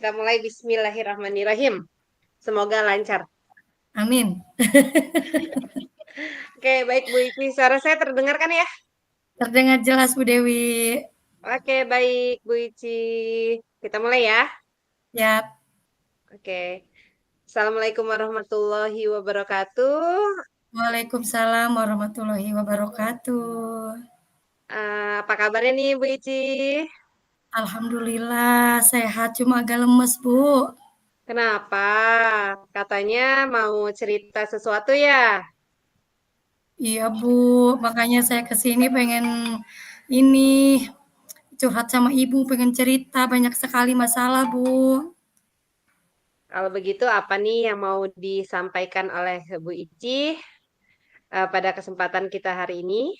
kita mulai bismillahirrahmanirrahim. Semoga lancar. Amin. Oke, baik Bu Ici, suara saya terdengar kan ya? Terdengar jelas Bu Dewi. Oke, baik Bu Ici. Kita mulai ya. Ya, Oke. Assalamualaikum warahmatullahi wabarakatuh. Waalaikumsalam warahmatullahi wabarakatuh. Apa kabarnya nih Bu Ici? Alhamdulillah sehat, cuma agak lemes Bu. Kenapa? Katanya mau cerita sesuatu ya? Iya Bu, makanya saya kesini pengen ini curhat sama Ibu, pengen cerita banyak sekali masalah Bu. Kalau begitu apa nih yang mau disampaikan oleh Bu Ici pada kesempatan kita hari ini?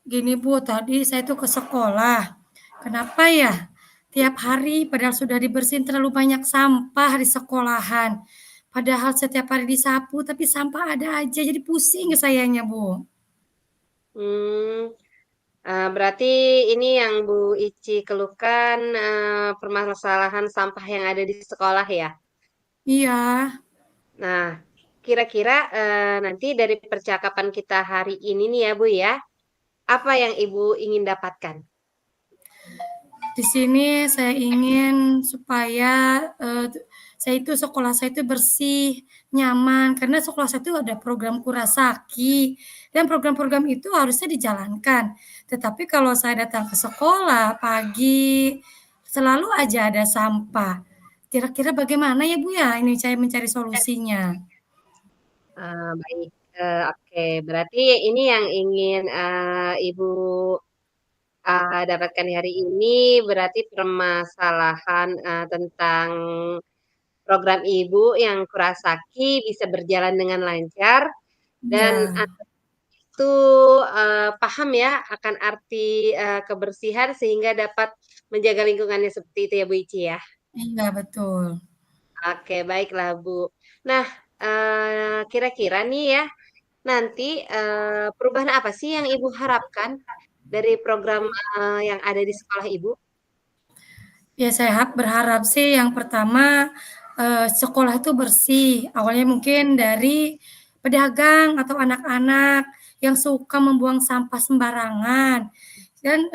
Gini Bu, tadi saya tuh ke sekolah. Kenapa ya? Tiap hari padahal sudah dibersihin terlalu banyak sampah di sekolahan. Padahal setiap hari disapu tapi sampah ada aja jadi pusing sayanya Bu. Hmm, berarti ini yang Bu Ici keluhkan permasalahan sampah yang ada di sekolah ya. Iya, Nah, kira-kira nanti dari percakapan kita hari ini nih ya Bu ya, apa yang Ibu ingin dapatkan? di sini saya ingin supaya saya itu sekolah saya itu bersih, nyaman karena sekolah saya itu ada program Kurasaki dan program-program itu harusnya dijalankan. Tetapi kalau saya datang ke sekolah pagi selalu aja ada sampah. Kira-kira bagaimana ya Bu ya? Ini saya mencari solusinya. Baik, oke. Berarti ini yang ingin Ibu dapatkan hari ini berarti permasalahan tentang program Ibu yang Kurasaki bisa berjalan dengan lancar dan Iya, itu paham ya akan arti kebersihan sehingga dapat menjaga lingkungannya seperti itu ya Bu Ici ya. iya betul. Oke, baiklah Bu. Nah, kira-kira nih ya, nanti perubahan apa sih yang Ibu harapkan dari program yang ada di sekolah Ibu? Ya saya berharap sih yang pertama, sekolah itu bersih. Awalnya mungkin dari pedagang atau anak-anak yang suka membuang sampah sembarangan dan,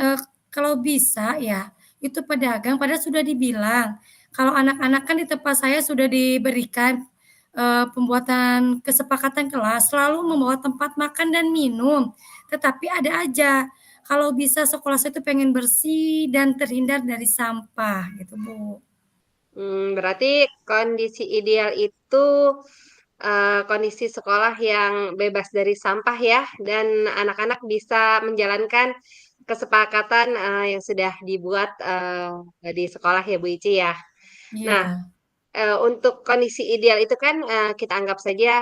kalau bisa ya, itu pedagang padahal sudah dibilang, kalau anak-anak kan di tempat saya sudah diberikan, pembuatan kesepakatan kelas selalu membawa tempat makan dan minum, tetapi ada aja kalau bisa sekolah saya tuh pengen bersih dan terhindar dari sampah gitu, Bu. Berarti kondisi ideal itu kondisi sekolah yang bebas dari sampah ya, dan anak-anak bisa menjalankan kesepakatan yang sudah dibuat di sekolah ya Bu Ici ya. Nah, Iya, untuk kondisi ideal itu kan kita anggap saja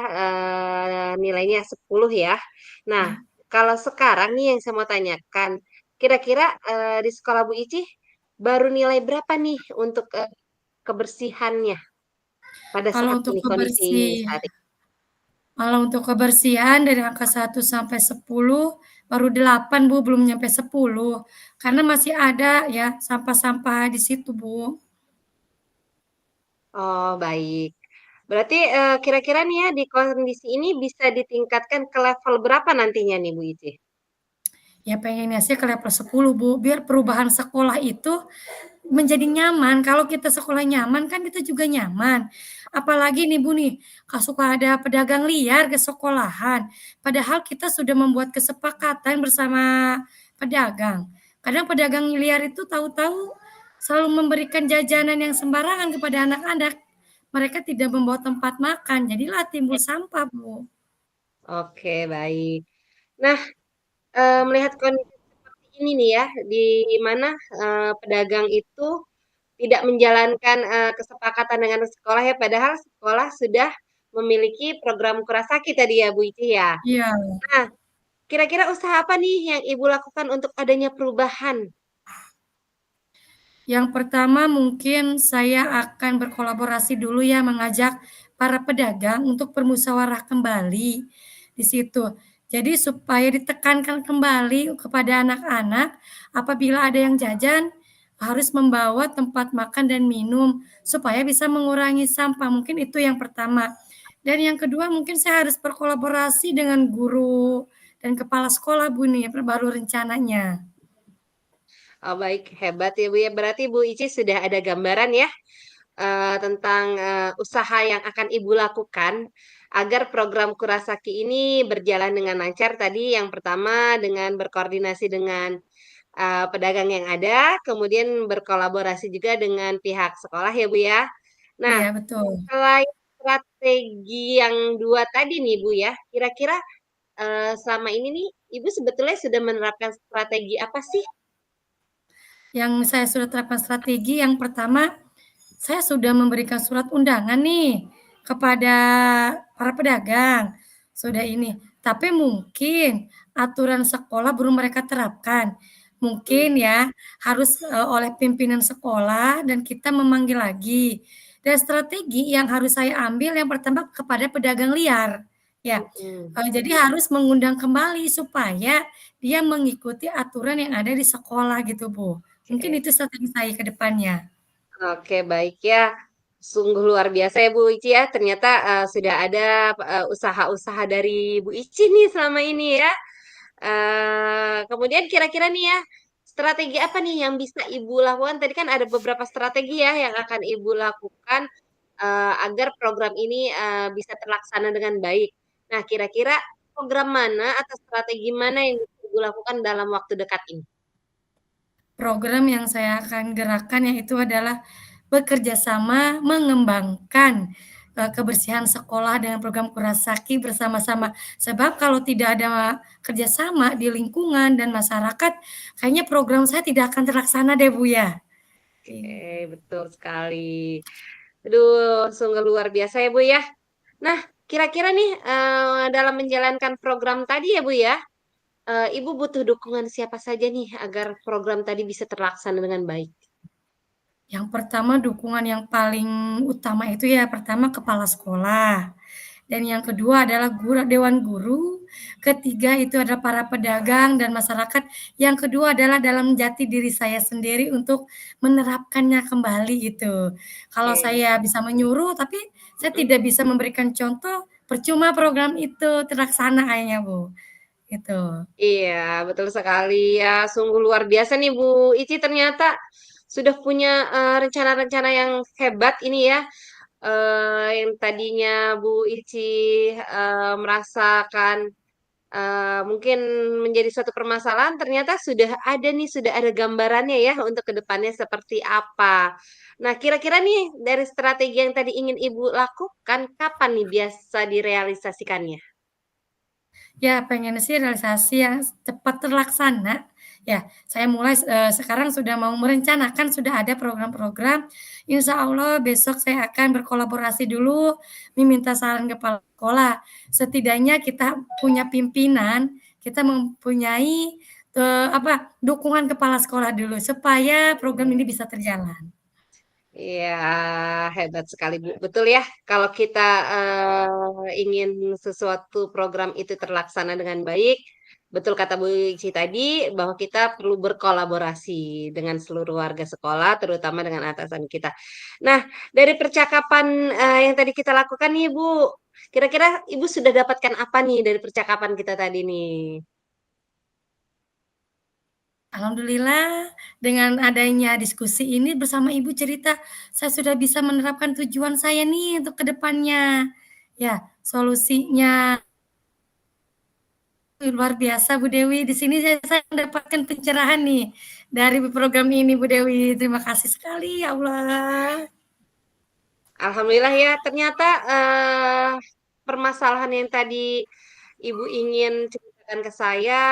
nilainya 10 ya. Nah, iya. kalau sekarang nih yang saya mau tanyakan, kira-kira di sekolah Bu Ici baru nilai berapa nih untuk kebersihannya pada Kalau saat untuk ini, kondisi kebersih saat ini? kalau untuk kebersihan dari angka 1 sampai 10 baru 8, Bu, belum nyampe 10 karena masih ada ya sampah-sampah di situ, Bu. Oh, baik. Berarti, kira-kira nih ya, di kondisi ini bisa ditingkatkan ke level berapa nantinya nih, Bu Ici? Ya pengennya sih ke level 10, Bu, biar perubahan sekolah itu menjadi nyaman, kalau kita sekolah nyaman kan kita juga nyaman. Apalagi nih Bu nih, suka ada pedagang liar ke sekolahan, padahal kita sudah membuat kesepakatan bersama pedagang. Kadang pedagang liar itu tahu-tahu selalu memberikan jajanan yang sembarangan kepada anak-anak. Mereka tidak membawa tempat makan, jadilah timbul sampah, Bu. Oke, baik. Nah, melihat kondisi seperti ini nih ya, di mana, pedagang itu tidak menjalankan, kesepakatan dengan sekolah ya, padahal sekolah sudah memiliki program Kurasaki tadi ya, Bu Ici ya? Iya. Nah, kira-kira usaha apa nih yang Ibu lakukan untuk adanya perubahan? Yang pertama mungkin saya akan berkolaborasi dulu ya mengajak para pedagang untuk bermusyawarah kembali di situ. Jadi supaya ditekankan kembali kepada anak-anak apabila ada yang jajan, harus membawa tempat makan dan minum supaya bisa mengurangi sampah. Mungkin itu yang pertama. Dan yang kedua mungkin saya harus berkolaborasi dengan guru dan kepala sekolah Bu nih, baru rencananya. Oh, baik, hebat ya Bu ya. Berarti Bu Ici sudah ada gambaran ya tentang usaha yang akan Ibu lakukan agar program Kurasaki ini berjalan dengan lancar. Tadi yang pertama dengan berkoordinasi dengan pedagang yang ada, kemudian berkolaborasi juga dengan pihak sekolah ya Bu ya. Nah, Iya betul. selain strategi yang dua tadi nih Bu ya, kira-kira selama ini nih Ibu sebetulnya sudah menerapkan strategi apa sih? Yang saya sudah terapkan strategi yang pertama, saya sudah memberikan surat undangan nih kepada para pedagang, sudah ini. Tapi mungkin aturan sekolah belum mereka terapkan. Hmm, Mungkin ya harus oleh pimpinan sekolah dan kita memanggil lagi. Dan strategi yang harus saya ambil yang pertama kepada pedagang liar. Ya, mm-mm. jadi harus mengundang kembali supaya dia mengikuti aturan yang ada di sekolah gitu, Bu. Mungkin Oke. itu strategi saya ke depannya. Oke, baik ya. Sungguh luar biasa ya Bu Ici ya. Ternyata sudah ada usaha-usaha dari Bu Ici nih selama ini ya. Kemudian kira-kira nih ya, strategi apa nih yang bisa Ibu lakukan? Tadi kan ada beberapa strategi ya yang akan Ibu lakukan agar program ini bisa terlaksana dengan baik. Nah, kira-kira program mana atau strategi mana yang bisa Ibu lakukan dalam waktu dekat ini? Program yang saya akan gerakan yaitu adalah bekerja sama mengembangkan, kebersihan sekolah dengan program Kurasaki bersama-sama. Sebab kalau tidak ada kerjasama di lingkungan dan masyarakat, kayaknya program saya tidak akan terlaksana deh, Bu, ya. Oke, betul sekali. Aduh, sungguh luar biasa ya Bu ya. Nah, kira-kira nih dalam menjalankan program tadi ya Bu ya, Ibu butuh dukungan siapa saja nih agar program tadi bisa terlaksana dengan baik? Yang pertama dukungan yang paling utama itu ya pertama kepala sekolah, dan yang kedua adalah dewan guru, ketiga itu adalah para pedagang dan masyarakat, yang kedua adalah dalam jati diri saya sendiri untuk menerapkannya kembali gitu. Kalau Oke. saya bisa menyuruh tapi saya Mm. tidak bisa memberikan contoh, percuma program itu terlaksana kayaknya Bu, gitu. Iya, betul sekali ya. Sungguh luar biasa nih Bu Ici ternyata sudah punya rencana-rencana yang hebat ini ya. Yang tadinya Bu Ici merasakan mungkin menjadi suatu permasalahan, ternyata sudah ada nih, sudah ada gambarannya ya untuk kedepannya seperti apa. Nah, kira-kira nih dari strategi yang tadi ingin Ibu lakukan, kapan nih biasa direalisasikannya? Ya, pengen sih realisasi yang cepat terlaksana. Ya, saya mulai sekarang sudah mau merencanakan, sudah ada program-program. Insya Allah besok saya akan berkolaborasi dulu, meminta saran kepala sekolah. Setidaknya kita punya pimpinan, kita mempunyai dukungan kepala sekolah dulu supaya program ini bisa terjalan. Iya, hebat sekali Bu. Betul ya, kalau kita ingin sesuatu program itu terlaksana dengan baik, betul kata Bu Ici tadi bahwa kita perlu berkolaborasi dengan seluruh warga sekolah, terutama dengan atasan kita. Nah, dari percakapan yang tadi kita lakukan nih Bu, kira-kira Ibu sudah dapatkan apa nih dari percakapan kita tadi nih? Alhamdulillah dengan adanya diskusi ini bersama Ibu cerita, saya sudah bisa menerapkan tujuan saya nih untuk ke depannya. Ya, solusinya luar biasa Bu Dewi. Di sini saya mendapatkan pencerahan nih dari program ini Bu Dewi. Terima kasih sekali ya Allah. Alhamdulillah ya, ternyata permasalahan yang tadi Ibu ingin ceritakan ke saya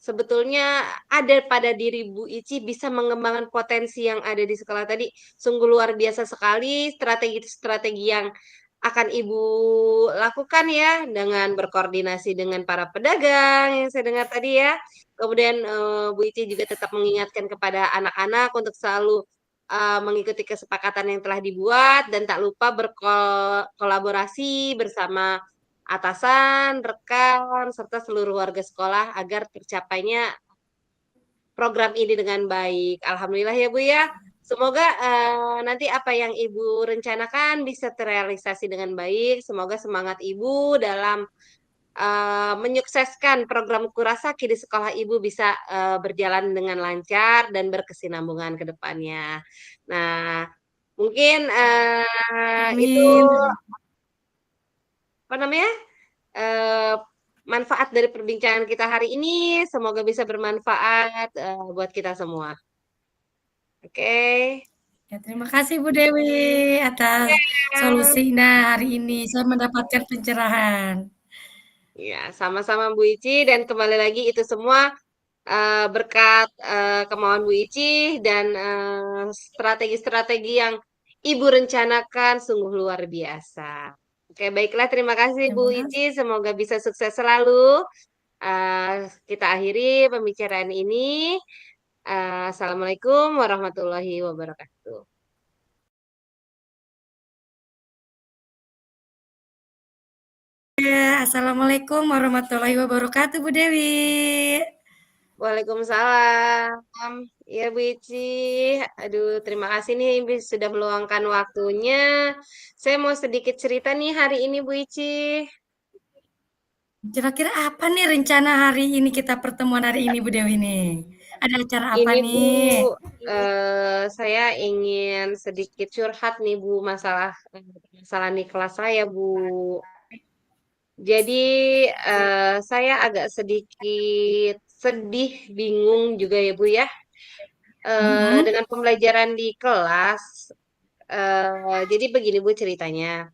sebetulnya ada pada diri Bu Ici bisa mengembangkan potensi yang ada di sekolah tadi. Sungguh luar biasa sekali strategi-strategi yang akan Ibu lakukan ya dengan berkoordinasi dengan para pedagang yang saya dengar tadi ya. Kemudian Bu Ici juga tetap mengingatkan kepada anak-anak untuk selalu mengikuti kesepakatan yang telah dibuat dan tak lupa berkolaborasi bersama atasan, rekan, serta seluruh warga sekolah agar tercapainya program ini dengan baik. Alhamdulillah ya Bu ya. Semoga nanti apa yang Ibu rencanakan bisa terrealisasi dengan baik. Semoga semangat Ibu dalam menyukseskan program Kurasaki di sekolah Ibu bisa berjalan dengan lancar dan berkesinambungan ke depannya. Nah, mungkin itu Amin. apa namanya? eh, Manfaat dari perbincangan kita hari ini. Semoga bisa bermanfaat buat kita semua. Oke. Ya, terima kasih Bu Dewi atas solusinya hari ini. Saya mendapatkan pencerahan. Ya, sama-sama Bu Ici dan kembali lagi itu semua berkat kemauan Bu Ici dan strategi-strategi yang Ibu rencanakan sungguh luar biasa. Oke, baiklah terima kasih Bu Terima Ici, kasih. semoga bisa sukses selalu. Kita akhiri pembicaraan ini. Assalamualaikum warahmatullahi wabarakatuh. Ya, assalamualaikum warahmatullahi wabarakatuh Bu Dewi. Waalaikumsalam. Ya Bu Ici, aduh terima kasih nih sudah meluangkan waktunya. Saya mau sedikit cerita nih hari ini Bu Ici. Kira-kira apa nih rencana hari ini kita pertemuan hari ini Bu Dewi nih? Ada acara apa Ini Bu, nih? saya ingin sedikit curhat nih Bu masalah di kelas saya Bu. Jadi saya agak sedikit sedih, bingung juga ya Bu ya, Mhm. dengan pembelajaran di kelas. Jadi begini Bu ceritanya.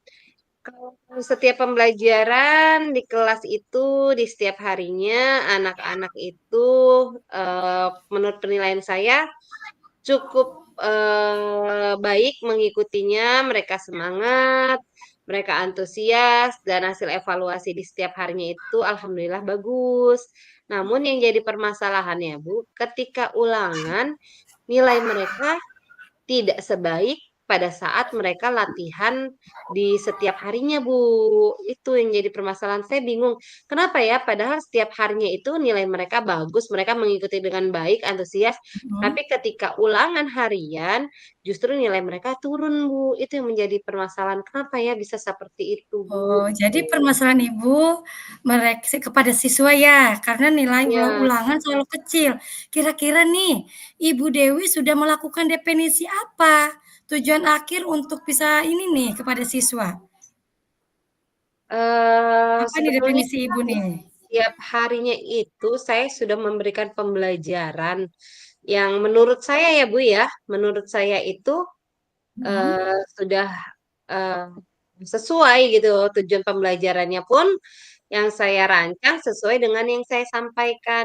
Kalau setiap pembelajaran di kelas itu di setiap harinya anak-anak itu menurut penilaian saya cukup baik mengikutinya, mereka semangat, mereka antusias, dan hasil evaluasi di setiap harinya itu alhamdulillah bagus. Namun yang jadi permasalahannya, Bu, ketika ulangan nilai mereka tidak sebaik pada saat mereka latihan di setiap harinya, Bu. Itu yang jadi permasalahan. Saya bingung, kenapa ya? Padahal setiap harinya itu nilai mereka bagus, mereka mengikuti dengan baik, antusias. Mhm. Tapi ketika ulangan harian, justru nilai mereka turun, Bu. Itu yang menjadi permasalahan. Kenapa ya bisa seperti itu, Bu? Oh, jadi Gitu. permasalahan Ibu kepada siswa ya, karena nilai Ya, ulangan selalu kecil. Kira-kira nih, Ibu Dewi sudah melakukan definisi apa? Tujuan akhir untuk bisa ini nih kepada siswa. Apa nih sebetulnya definisi Ibu nih? tiap harinya itu saya sudah memberikan pembelajaran yang menurut saya ya Bu ya, menurut saya itu Mhm. sudah eh, sesuai gitu tujuan pembelajarannya pun yang saya rancang sesuai dengan yang saya sampaikan.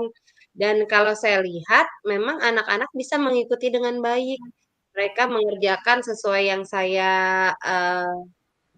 Dan kalau saya lihat memang anak-anak bisa mengikuti dengan baik. Mereka mengerjakan sesuai yang saya eh,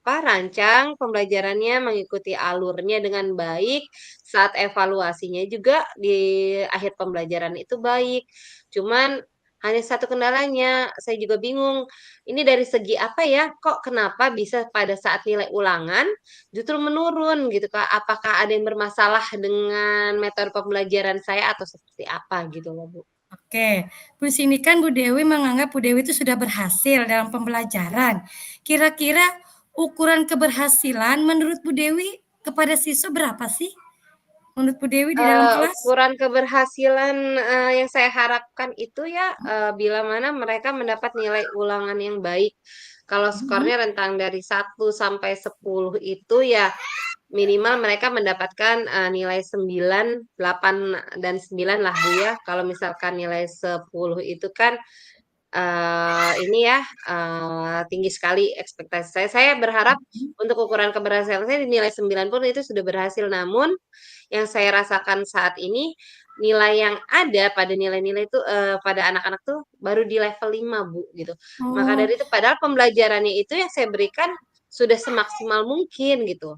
rancang pembelajarannya mengikuti alurnya dengan baik, saat evaluasinya juga di akhir pembelajaran itu baik. Cuman hanya satu kendalanya, saya juga bingung. Ini dari segi apa ya? Kok kenapa bisa pada saat nilai ulangan justru menurun gitu Kak? Apakah ada yang bermasalah dengan metode pembelajaran saya atau seperti apa gitu loh Bu? Oke, di sini kan Bu Dewi menganggap Bu Dewi itu sudah berhasil dalam pembelajaran. Kira-kira ukuran keberhasilan menurut Bu Dewi kepada siswa berapa sih? Menurut Bu Dewi di dalam kelas? Ukuran keberhasilan yang saya harapkan itu ya bila mana mereka mendapat nilai ulangan yang baik. Kalau Mhm. skornya rentang dari 1 sampai 10 itu ya minimal mereka mendapatkan nilai 9, 8 dan 9 lah Bu ya. Kalau misalkan nilai 10 itu kan ini ya tinggi sekali ekspektasi saya. Saya berharap untuk ukuran keberhasilan saya di nilai 9 pun itu sudah berhasil. Namun yang saya rasakan saat ini, nilai yang ada pada nilai-nilai itu, pada anak-anak tuh baru di level 5 Bu, gitu. Maka Oh, dari itu padahal pembelajarannya itu yang saya berikan sudah semaksimal mungkin gitu.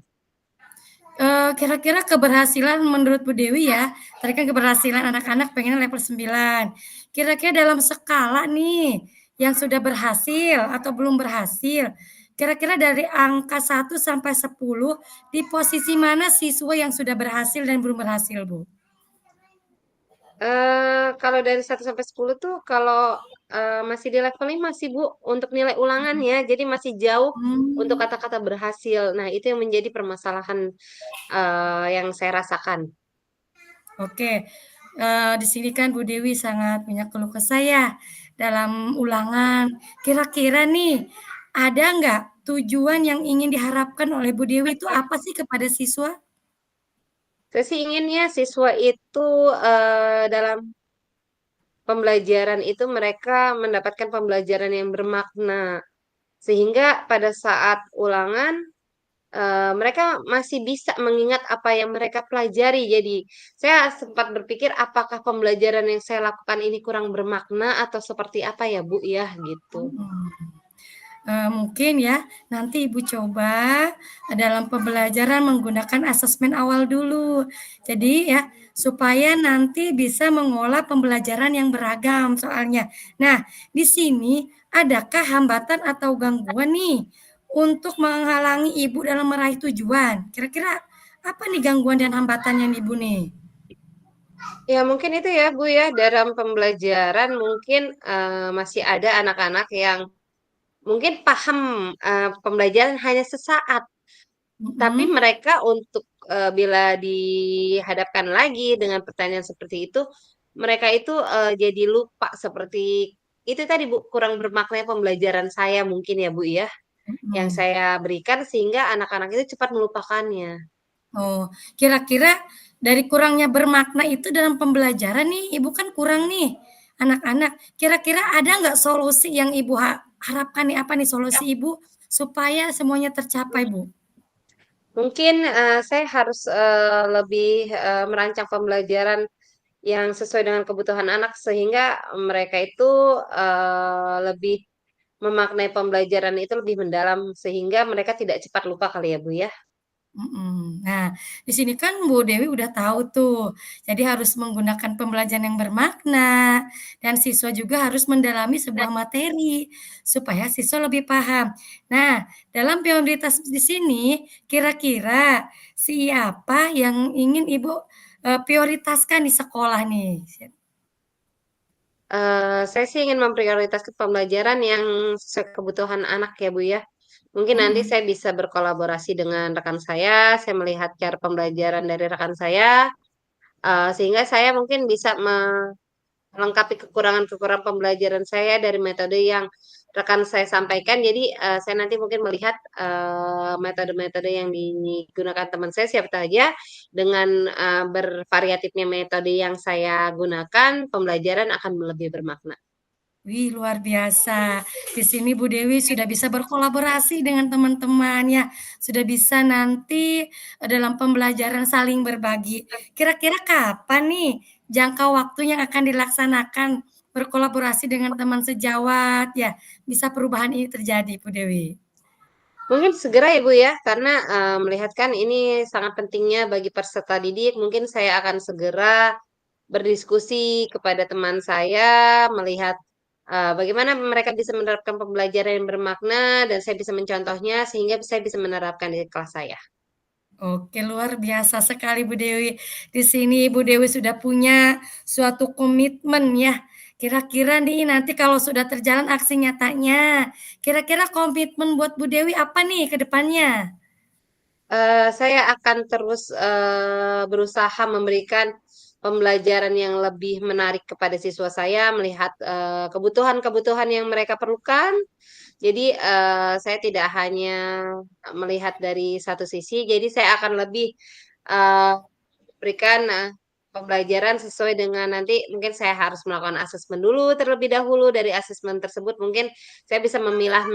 kira-kira keberhasilan menurut Bu Dewi ya, tadi kan keberhasilan anak-anak pengen level 9. Kira-kira dalam skala nih, yang sudah berhasil atau belum berhasil, kira-kira dari angka 1 sampai 10 di posisi mana siswa yang sudah berhasil dan belum berhasil, Bu? Kalau dari 1 sampai 10 tuh kalau, masih di level 5 sih, Bu, untuk nilai ulangannya. Jadi masih jauh untuk Mmm. kata-kata berhasil. Nah, itu yang menjadi permasalahan, yang saya rasakan. Oke, di sini kan Bu Dewi sangat banyak keluh kesah ya dalam ulangan. Kira-kira nih, ada nggak tujuan yang ingin diharapkan oleh Bu Dewi itu apa sih kepada siswa? Saya sih inginnya siswa itu, dalam pembelajaran itu mereka mendapatkan pembelajaran yang bermakna. Sehingga pada saat ulangan, mereka masih bisa mengingat apa yang mereka pelajari. Jadi, saya sempat berpikir apakah pembelajaran yang saya lakukan ini kurang bermakna atau seperti apa ya, Bu, ya, gitu. Mhm. Mungkin ya, nanti Ibu coba dalam pembelajaran menggunakan asesmen awal dulu. Jadi ya, supaya nanti bisa mengolah pembelajaran yang beragam soalnya. Nah, di sini adakah hambatan atau gangguan nih untuk menghalangi Ibu dalam meraih tujuan? Kira-kira apa nih gangguan dan hambatannya nih Ibu nih? Ya mungkin itu ya, Bu, ya, dalam pembelajaran mungkin, masih ada anak-anak yang mungkin paham, pembelajaran hanya sesaat. Tapi Mhm, mereka untuk, bila dihadapkan lagi dengan pertanyaan seperti itu, mereka itu, jadi lupa seperti itu tadi, Bu, kurang bermaknanya pembelajaran saya mungkin ya, Bu, ya, yang mhm. saya berikan sehingga anak-anak itu cepat melupakannya. Oh, kira-kira dari kurangnya bermakna itu dalam pembelajaran nih, Ibu kan kurang nih anak-anak. Kira-kira ada nggak solusi yang Ibu harapkan nih, apa nih solusi Ibu supaya semuanya tercapai, Bu? Mungkin, saya harus, lebih, merancang pembelajaran yang sesuai dengan kebutuhan anak sehingga mereka itu, lebih memaknai pembelajaran itu lebih mendalam sehingga mereka tidak cepat lupa kali ya, Bu, ya? Mhm. Nah, di sini kan Bu Dewi udah tahu tuh, jadi harus menggunakan pembelajaran yang bermakna, dan siswa juga harus mendalami sebuah materi, supaya siswa lebih paham. Nah, dalam prioritas di sini, kira-kira siapa yang ingin Ibu, prioritaskan di sekolah nih? Saya sih ingin memprioritaskan pembelajaran yang sesuai kebutuhan anak ya, Bu, ya. Mungkin nanti Mhm, saya bisa berkolaborasi dengan rekan saya melihat cara pembelajaran dari rekan saya, sehingga saya mungkin bisa melengkapi kekurangan-kekurangan pembelajaran saya dari metode yang rekan saya sampaikan. Jadi, saya nanti mungkin melihat, metode-metode yang digunakan teman saya, siapa saja dengan, bervariatifnya metode yang saya gunakan, pembelajaran akan lebih bermakna. wih, luar biasa. Di sini Bu Dewi sudah bisa berkolaborasi dengan teman-teman ya, sudah bisa nanti, dalam pembelajaran saling berbagi. Kira-kira kapan nih jangka waktu yang akan dilaksanakan berkolaborasi dengan teman sejawat ya, bisa perubahan ini terjadi Bu Dewi? Mungkin segera ya, Bu, ya, karena, melihat kan ini sangat pentingnya bagi peserta didik, mungkin saya akan segera berdiskusi kepada teman saya, melihat, bagaimana mereka bisa menerapkan pembelajaran yang bermakna dan saya bisa mencontohnya sehingga saya bisa menerapkan di kelas saya. Oke, luar biasa sekali Bu Dewi. Di sini Bu Dewi sudah punya suatu komitmen ya. Kira-kira nih nanti kalau sudah terjalan aksi nyatanya, kira-kira komitmen buat Bu Dewi apa nih ke depannya? Saya akan terus, berusaha memberikan pembelajaran yang lebih menarik kepada siswa saya, melihat, kebutuhan-kebutuhan yang mereka perlukan. Jadi, saya tidak hanya melihat dari satu sisi, jadi saya akan lebih, eee, berikan, pembelajaran sesuai dengan nanti mungkin saya harus melakukan asesmen dulu terlebih dahulu, dari asesmen tersebut mungkin saya bisa memilah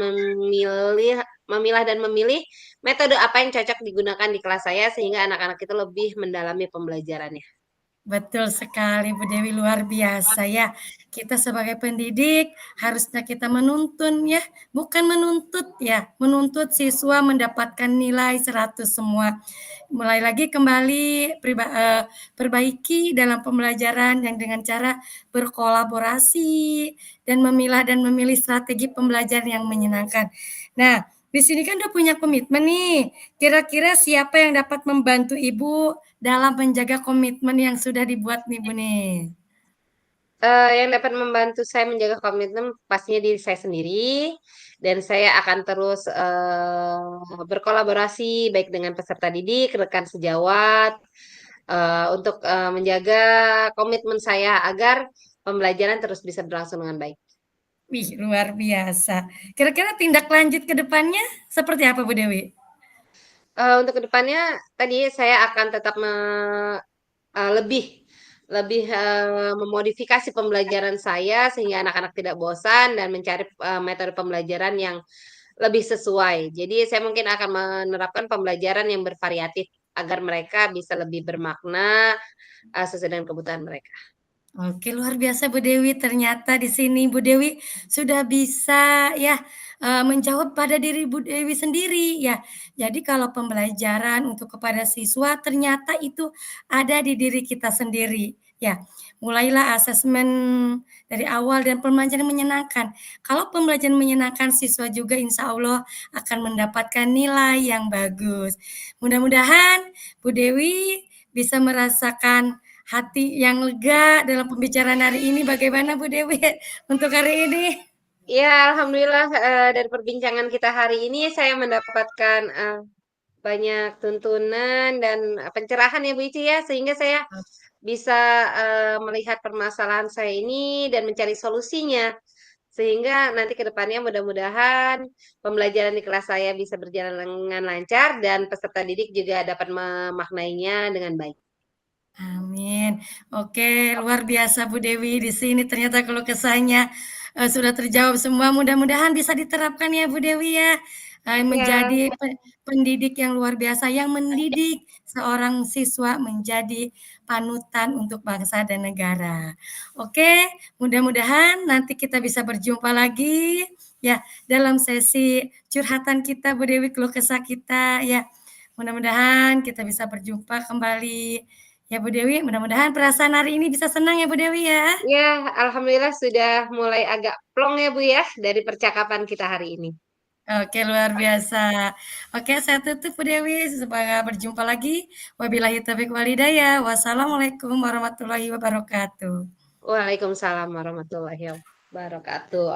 dan memilih metode apa yang cocok digunakan di kelas saya sehingga anak-anak itu lebih mendalami pembelajarannya. Betul sekali Bu Dewi, luar biasa ya. Kita sebagai pendidik harusnya kita menuntun ya, bukan menuntut ya, menuntut siswa mendapatkan nilai 100 semua. Mulai lagi kembali perbaiki dalam pembelajaran yang dengan cara berkolaborasi dan memilah dan memilih strategi pembelajaran yang menyenangkan. Nah, di sini kan udah punya komitmen nih. Kira-kira siapa yang dapat membantu Ibu dalam menjaga komitmen yang sudah dibuat nih Bu nih? Yang dapat membantu saya menjaga komitmen pastinya diri saya sendiri dan saya akan terus berkolaborasi baik dengan peserta didik, rekan sejawat untuk menjaga komitmen saya agar pembelajaran terus bisa berlangsung dengan baik. Wih, luar biasa. Kira-kira tindak lanjut ke depannya seperti apa Bu Dewi? Untuk kedepannya tadi saya akan tetap lebih lebih memodifikasi pembelajaran saya sehingga anak-anak tidak bosan dan mencari metode pembelajaran yang lebih sesuai. Jadi saya mungkin akan menerapkan pembelajaran yang bervariatif agar mereka bisa lebih bermakna sesuai dengan kebutuhan mereka. Oke, luar biasa Bu Dewi. Ternyata di sini Bu Dewi sudah bisa ya, menjawab pada diri Bu Dewi sendiri ya. Jadi kalau pembelajaran untuk kepada siswa ternyata itu ada di diri kita sendiri ya. Mulailah asesmen dari awal dan pembelajaran menyenangkan. Kalau pembelajaran menyenangkan, siswa juga insya Allah akan mendapatkan nilai yang bagus. Mudah-mudahan Bu Dewi bisa merasakan hati yang lega dalam pembicaraan hari ini. Bagaimana Bu Dewi untuk hari ini? Ya, alhamdulillah dari perbincangan kita hari ini saya mendapatkan banyak tuntunan dan pencerahan ya Bu Ici ya, sehingga saya bisa melihat permasalahan saya ini dan mencari solusinya. Sehingga nanti ke depannya mudah-mudahan pembelajaran di kelas saya bisa berjalan dengan lancar dan peserta didik juga dapat memaknainya dengan baik. Amin. Oke, luar biasa Bu Dewi di sini ternyata keluh kesahnya sudah terjawab semua. Mudah-mudahan bisa diterapkan ya Bu Dewi ya. Ya, Menjadi pendidik yang luar biasa yang mendidik seorang siswa menjadi panutan untuk bangsa dan negara. Oke, mudah-mudahan nanti kita bisa berjumpa lagi ya dalam sesi curhatan kita Bu Dewi, keluh kesah kita ya. Mudah-mudahan kita bisa berjumpa kembali. Ya Bu Dewi, mudah-mudahan perasaan hari ini bisa senang ya Bu Dewi ya. ya, alhamdulillah sudah mulai agak plong ya Bu ya dari percakapan kita hari ini. Oke, luar biasa. Oke, saya tutup Bu Dewi. Semoga berjumpa lagi. Wabillahi taufiq walhidayah. Wassalamualaikum warahmatullahi wabarakatuh. Waalaikumsalam warahmatullahi wabarakatuh.